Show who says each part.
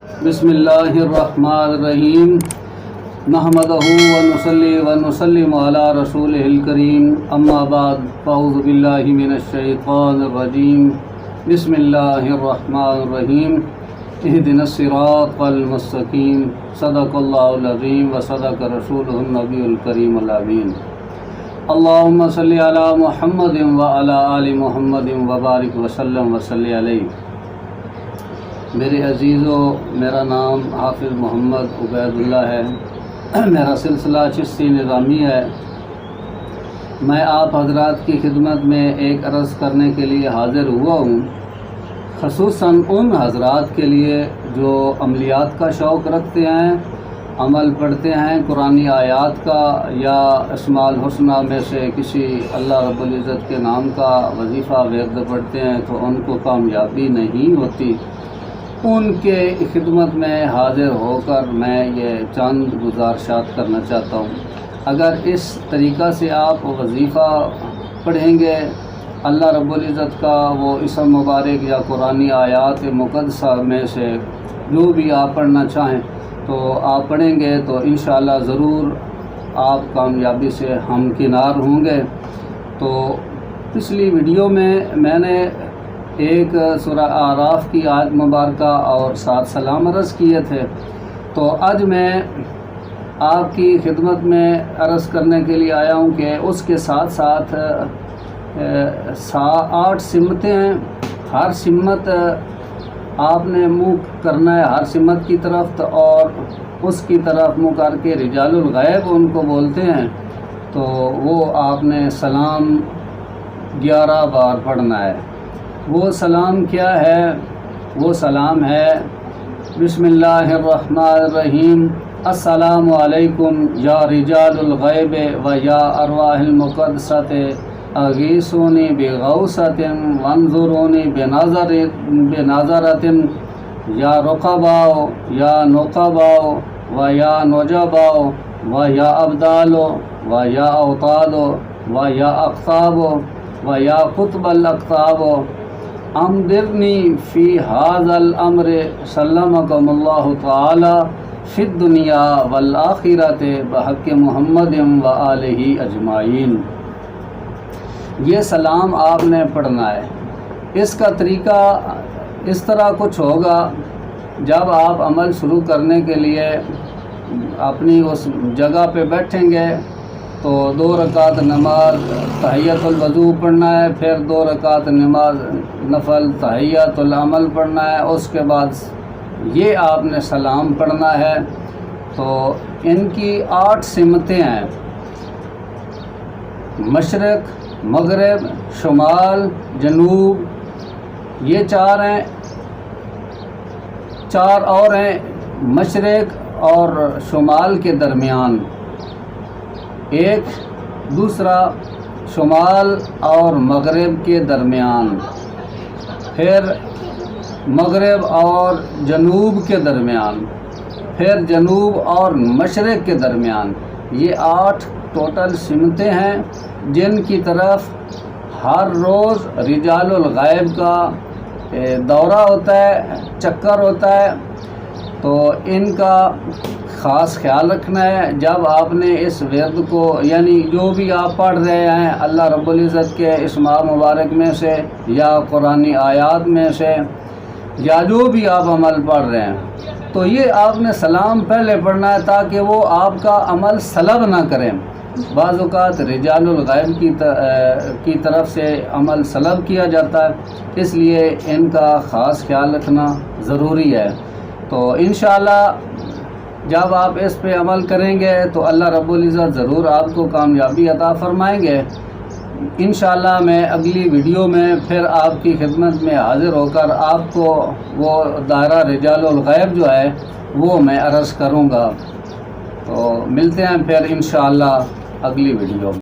Speaker 1: بسم اللہ الرحمن الرحیم نحمدہ ونصلی ونسلم علی رسولہ الکریم اما بعد فاعوذ باللہ من الشیطان الرجیم بسم اللہ الرحمن الرحیم اہدنا الصراط المستقیم صدق اللہ العظیم وصدق رسولہ النبی الکریم الامین اللہم صلی علی محمد وعلی آل محمد وبارک وسلم وصلی علیہ۔ میرے عزیزو، میرا نام حافظ محمد عبید اللہ ہے، میرا سلسلہ چشتی نظامی ہے۔ میں آپ حضرات کی خدمت میں ایک عرض کرنے کے لیے حاضر ہوا ہوں، خصوصاً ان حضرات کے لیے جو عملیات کا شوق رکھتے ہیں، عمل پڑھتے ہیں قرآن آیات کا یا اسماء الحسنہ میں سے کسی اللہ رب العزت کے نام کا وظیفہ ورد پڑھتے ہیں تو ان کو کامیابی نہیں ہوتی۔ ان کے خدمت میں حاضر ہو کر میں یہ چند گزارشات کرنا چاہتا ہوں۔ اگر اس طریقہ سے آپ وظیفہ پڑھیں گے، اللہ رب العزت کا وہ اسم مبارک یا قرآن آیات مقدسہ میں سے جو بھی آپ پڑھنا چاہیں تو آپ پڑھیں گے تو انشاءاللہ ضرور آپ کامیابی سے ہمکنار ہوں گے۔ تو پچھلی ویڈیو میں میں نے ایک سورہ اعراف کی آیت مبارکہ اور 7 سلام عرض کیے تھے، تو آج میں آپ کی خدمت میں عرض کرنے کے لیے آیا ہوں کہ اس کے ساتھ ساتھ 8 سمتیں ہیں۔ ہر سمت آپ نے منہ کرنا ہے ہر سمت کی طرف، اور اس کی طرف منہ کر کے رجال الغیب ان کو بولتے ہیں، تو وہ آپ نے سلام 11 بار پڑھنا ہے۔ وہ سلام کیا ہے؟ وہ سلام ہے بسم اللہ الرحمن الرحیم السلام علیکم یا رجال الغیب و یا ارواح المقدسۃ اغیثونی بغوثۃ وانظرونی بنظرۃ یا رقباء یا نقباء و یا نجباء و یا ابدال و یا اوتاد و یا اقطاب و یا قطب الاقطاب امدرنی فی ھذا الامر سلمکم اللہ تعالی فی الدنیا والآخرۃ بحق محمد و آلہ اجمعین۔ یہ سلام آپ نے پڑھنا ہے۔ اس کا طریقہ اس طرح کچھ ہوگا، جب آپ عمل شروع کرنے کے لیے اپنی اس جگہ پہ بیٹھیں گے تو 2 رکعت نماز تحیۃ الوضو پڑھنا ہے، پھر 2 رکعت نماز نفل تحیۃ العمل پڑھنا ہے، اس کے بعد یہ آپ نے سلام پڑھنا ہے۔ تو ان کی 8 سمتیں ہیں، مشرق، مغرب، شمال، جنوب، یہ 4 ہیں۔ 4 اور ہیں مشرق اور شمال کے درمیان، ایک دوسرا شمال اور مغرب کے درمیان، پھر مغرب اور جنوب کے درمیان، پھر جنوب اور مشرق کے درمیان۔ یہ 8 ٹوٹل سمتیں ہیں جن کی طرف ہر روز رجال الغیب کا دورہ ہوتا ہے، چکر ہوتا ہے۔ تو ان کا خاص خیال رکھنا ہے۔ جب آپ نے اس ورد کو، یعنی جو بھی آپ پڑھ رہے ہیں اللہ رب العزت کے اسماء مبارک میں سے یا قرآن آیات میں سے یا جو بھی آپ عمل پڑھ رہے ہیں، تو یہ آپ نے سلام پہلے پڑھنا ہے تاکہ وہ آپ کا عمل سلب نہ کریں۔ بعض اوقات رجال الغیب کی طرف سے عمل سلب کیا جاتا ہے، اس لیے ان کا خاص خیال رکھنا ضروری ہے۔ تو انشاءاللہ جب آپ اس پہ عمل کریں گے تو اللہ رب العزت ضرور آپ کو کامیابی عطا فرمائیں گے۔ انشاءاللہ میں اگلی ویڈیو میں پھر آپ کی خدمت میں حاضر ہو کر آپ کو وہ دائرہ رجال الغیب جو ہے وہ میں عرض کروں گا۔ تو ملتے ہیں پھر انشاءاللہ اگلی ویڈیو میں۔